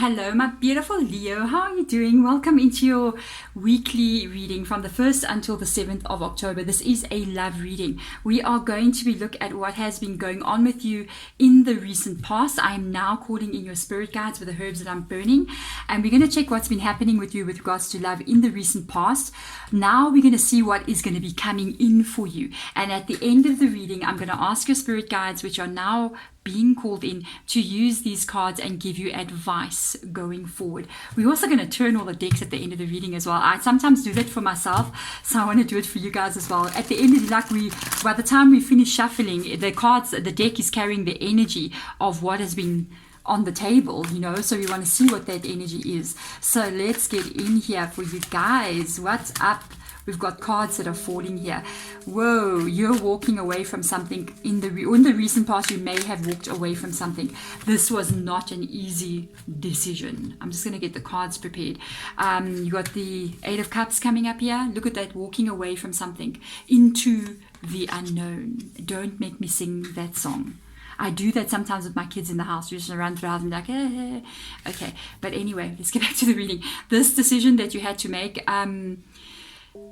Hello, my beautiful Leo. How are you doing? Welcome into your weekly reading from the 1st until the 7th of October. This is a love reading. We are going to be looking at what has been going on with you in the recent past. I am now calling in your spirit guides with the herbs that I'm burning, and we're going to check what's been happening with you with regards to love in the recent past. Now we're going to see what is going to be coming in for you. And at the end of the reading, I'm going to ask your spirit guides, which are now being called in, to use these cards and give you advice going forward. We're also going to turn all the decks at the end of the reading as well. I sometimes do that for myself, so I want to do it for you guys as well. At the end of the by the time we finish shuffling, the deck is carrying the energy of what has been on the table, so we want to see what that energy is. So let's get in here for you guys. What's up? We've got cards that are falling here. Whoa, you're walking away from something. In the recent past, you may have walked away from something. This was not an easy decision. I'm just going to get the cards prepared. You got the Eight of Cups coming up here. Look at that, walking away from something into the unknown. Don't make me sing that song. I do that sometimes with my kids in the house. You just run through the house and like, eh. Okay. But anyway, let's get back to the reading. This decision that you had to make,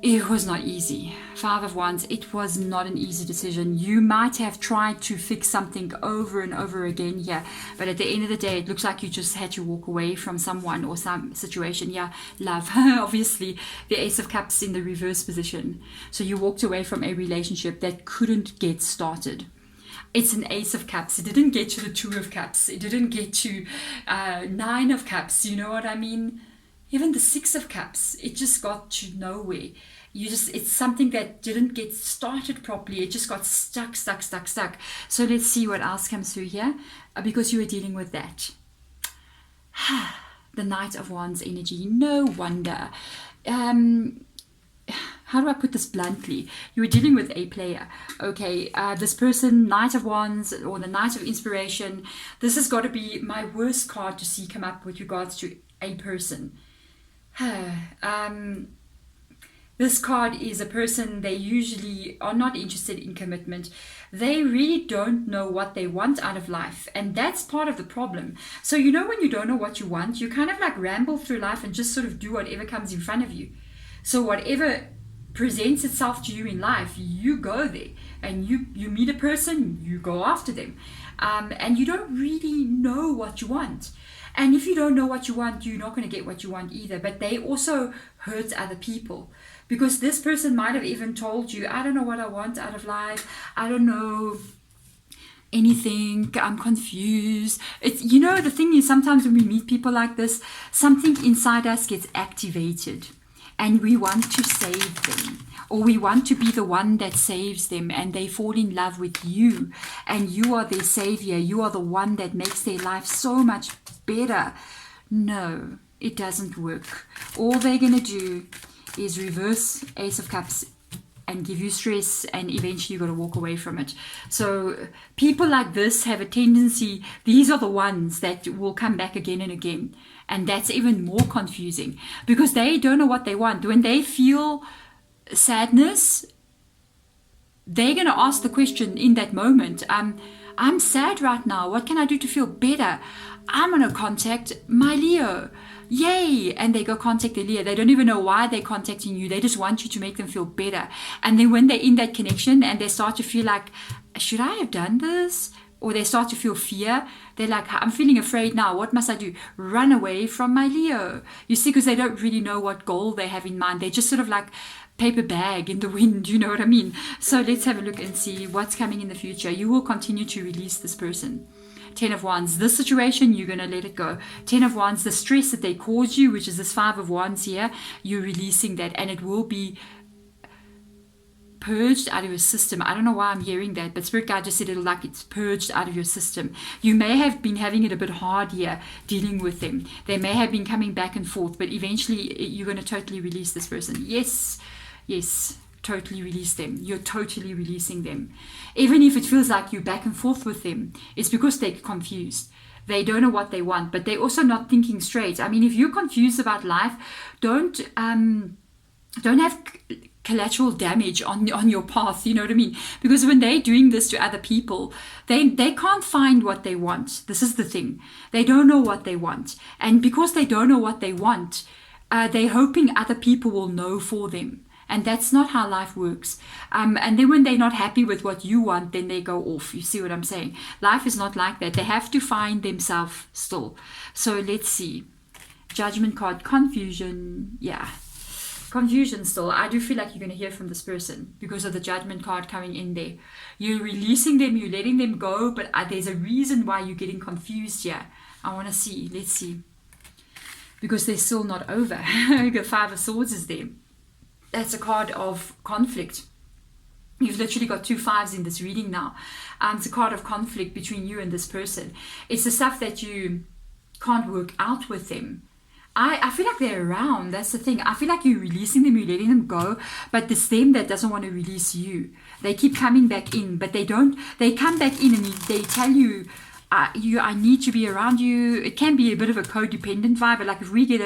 it was not easy. Five of Wands, it was not an easy decision. You might have tried to fix something over and over again here, but at the end of the day, it looks like you just had to walk away from someone or some situation. Yeah, love. Obviously, the Ace of Cups in the reverse position. So you walked away from a relationship that couldn't get started. It's an Ace of Cups. It didn't get to the Two of Cups. It didn't get to Nine of Cups. You know what I mean? Even the Six of Cups, it just got to nowhere. It's something that didn't get started properly. It just got stuck. So let's see what else comes through here, because you were dealing with that. The Knight of Wands energy. No wonder. How do I put this bluntly? You were dealing with a player. Okay, this person, Knight of Wands or the Knight of Inspiration. This has got to be my worst card to see come up with regards to a person. This card is a person, they usually are not interested in commitment. They really don't know what they want out of life, and that's part of the problem. So when you don't know what you want, you kind of like ramble through life and just sort of do whatever comes in front of you. So whatever presents itself to you in life, you go there, and you meet a person, you go after them, and you don't really know what you want. And if you don't know what you want, you're not going to get what you want either. But they also hurt other people, because this person might have even told you, I don't know what I want out of life. I don't know anything. I'm confused. The thing is, sometimes when we meet people like this, something inside us gets activated and we want to save them. Or we want to be the one that saves them, and they fall in love with you, and you are their savior. You are the one that makes their life so much better. No, it doesn't work. All they're going to do is reverse Ace of Cups and give you stress, and eventually you've got to walk away from it. So people like this have a tendency, these are the ones that will come back again and again. And that's even more confusing, because they don't know what they want. When they feel sadness, they're going to ask the question in that moment, I'm sad right now. What can I do to feel better? I'm going to contact my Leo. Yay! And they go contact the Leo. They don't even know why they're contacting you. They just want you to make them feel better. And then when they're in that connection and they start to feel like, should I have done this? Or they start to feel fear. They're like, I'm feeling afraid now. What must I do? Run away from my Leo. You see, because they don't really know what goal they have in mind. They just sort of like paper bag in the wind, you know what I mean? So let's have a look and see what's coming in the future. You will continue to release this person. 10 of Wands, this situation, you're going to let it go. 10 of Wands, the stress that they cause you, which is this 5 of Wands here, you're releasing that, and it will be purged out of your system. I don't know why I'm hearing that, but Spirit Guide just said it'll like it's purged out of your system. You may have been having it a bit hard here dealing with them. They may have been coming back and forth, but eventually you're going to totally release this person. Yes, totally release them. You're totally releasing them. Even if it feels like you're back and forth with them, it's because they're confused. They don't know what they want, but they're also not thinking straight. I mean, if you're confused about life, don't have collateral damage on your path, you know what I mean? Because when they're doing this to other people, they can't find what they want. This is the thing. They don't know what they want. And because they don't know what they want, they're hoping other people will know for them. And that's not how life works. And then when they're not happy with what you want, then they go off. You see what I'm saying? Life is not like that. They have to find themselves still. So let's see. Judgment card, confusion. Yeah. Confusion still. I do feel like you're going to hear from this person because of the Judgment card coming in there. You're releasing them, you're letting them go, but there's a reason why you're getting confused here. I want to see. Let's see. Because they're still not over. The Five of Swords is there. That's a card of conflict. You've literally got 2 fives in this reading now. It's a card of conflict between you and this person. It's the stuff that you can't work out with them. I feel like they're around. That's the thing. I feel like you're releasing them, you're letting them go, but it's them that doesn't want to release you. They keep coming back in, but they don't. They come back in and they tell you, I need to be around you. It can be a bit of a codependent vibe, but like if we get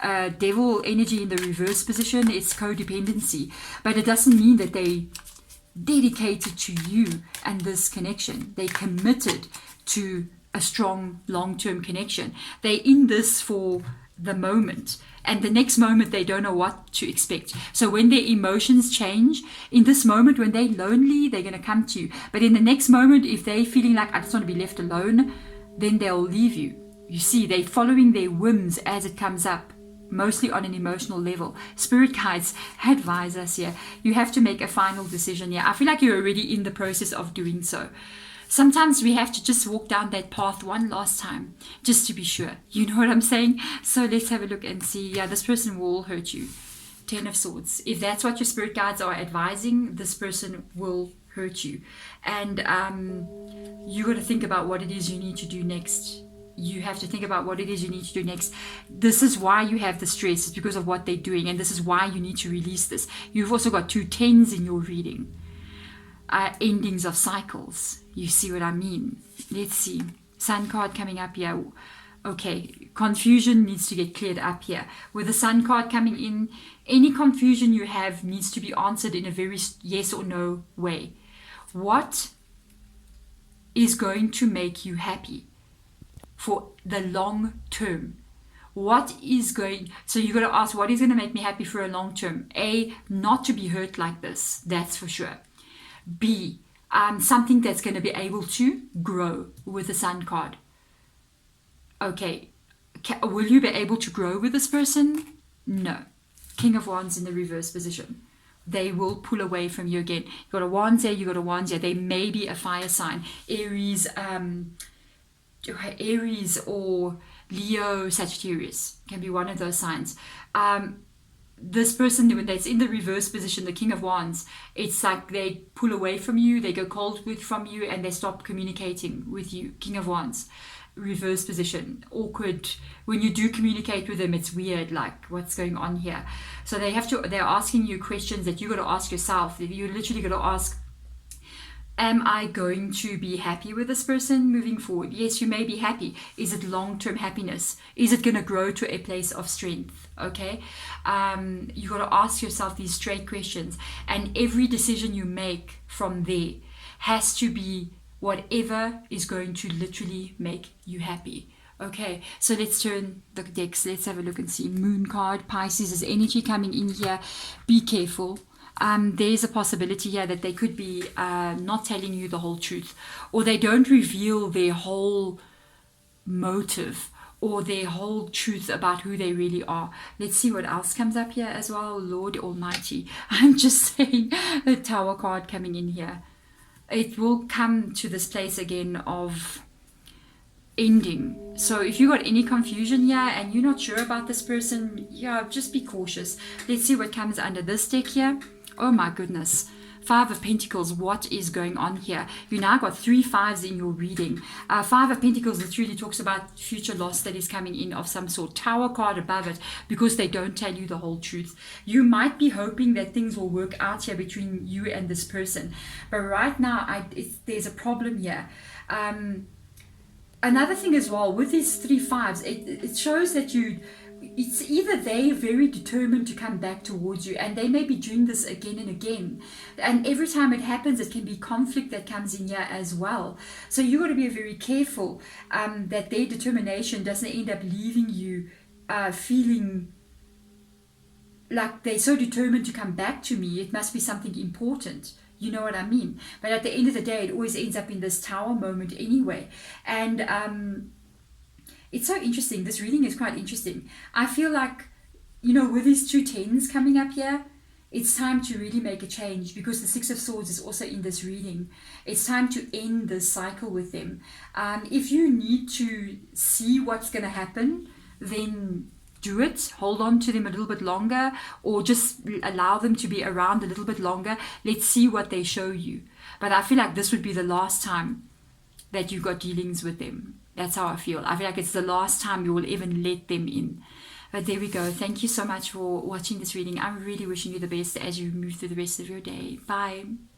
a devil energy in the reverse position, it's codependency, but it doesn't mean that they dedicated to you and this connection. They committed to a strong long-term connection. They in this for the moment, and the next moment they don't know what to expect. So when their emotions change, in this moment when they're lonely, they're going to come to you, but in the next moment, if they're feeling like I just want to be left alone, then they'll leave you. You see, they're following their whims as it comes up, mostly on an emotional level. Spirit guides advise us here. You have to make a final decision here. I feel like you're already in the process of doing so. Sometimes we have to just walk down that path one last time, just to be sure. You know what I'm saying? So let's have a look and see. Yeah, this person will hurt you. 10 of Swords. If that's what your spirit guides are advising, this person will hurt you. And you got to think about what it is you need to do next. You have to think about what it is you need to do next. This is why you have the stress. It's because of what they're doing. And this is why you need to release this. You've also got 2 tens in your reading. Endings of cycles. You see what I mean? Let's see. Sun card coming up here. Okay. Confusion needs to get cleared up here. With the Sun card coming in, any confusion you have needs to be answered in a very yes or no way. What is going to make you happy for the long term? What is going, so you got to ask, what is going to make me happy for a long term? A, not to be hurt like this, that's for sure. B, something that's going to be able to grow with the Sun card. Okay, will you be able to grow with this person? No. King of Wands in the reverse position. They will pull away from you again. You got a Wands here, you got a Wands here. They may be a fire sign. Aries or Leo, Sagittarius can be one of those signs. This person, when that's in the reverse position, the King of Wands, it's like they pull away from you, they go cold from you, and they stop communicating with you. King of Wands, reverse position, awkward. When you do communicate with them, it's weird, like what's going on here. So they're asking you questions that you got to ask yourself. You literally got to ask, am I going to be happy with this person moving forward? Yes, you may be happy. Is it long-term happiness? Is it going to grow to a place of strength? Okay. You got to ask yourself these straight questions, and every decision you make from there has to be whatever is going to literally make you happy. Okay, so let's turn the decks. Let's have a look and see. Moon card, Pisces is energy coming in here. Be careful. There's a possibility here that they could be not telling you the whole truth, or they don't reveal their whole motive or their whole truth about who they really are. Let's see what else comes up here as well. Lord Almighty. I'm just saying, the Tower card coming in here. It will come to this place again of ending. So if you got any confusion here and you're not sure about this person, yeah, just be cautious. Let's see what comes under this deck here. Oh my goodness. 5 of Pentacles, what is going on here? You now got 3 fives in your reading. 5 of Pentacles literally talks about future loss that is coming in of some sort. Tower card above it, because they don't tell you the whole truth. You might be hoping that things will work out here between you and this person, but right now there's a problem here. Another thing as well with these 3 fives, it shows that it's either they're very determined to come back towards you, and they may be doing this again and again, and every time it happens it can be conflict that comes in here as well. So you got to be very careful that their determination doesn't end up leaving you feeling like they're so determined to come back to me. It must be something important. You know what I mean? But at the end of the day, it always ends up in this tower moment anyway. And it's so interesting. This reading is quite interesting. I feel like, you know, with these two tens coming up here, it's time to really make a change, because the Six of Swords is also in this reading. It's time to end this cycle with them. If you need to see what's going to happen, then do it. Hold on to them a little bit longer, or just allow them to be around a little bit longer. Let's see what they show you. But I feel like this would be the last time that you got dealings with them. That's how I feel. I feel like it's the last time you will even let them in. But there we go. Thank you so much for watching this reading. I'm really wishing you the best as you move through the rest of your day. Bye.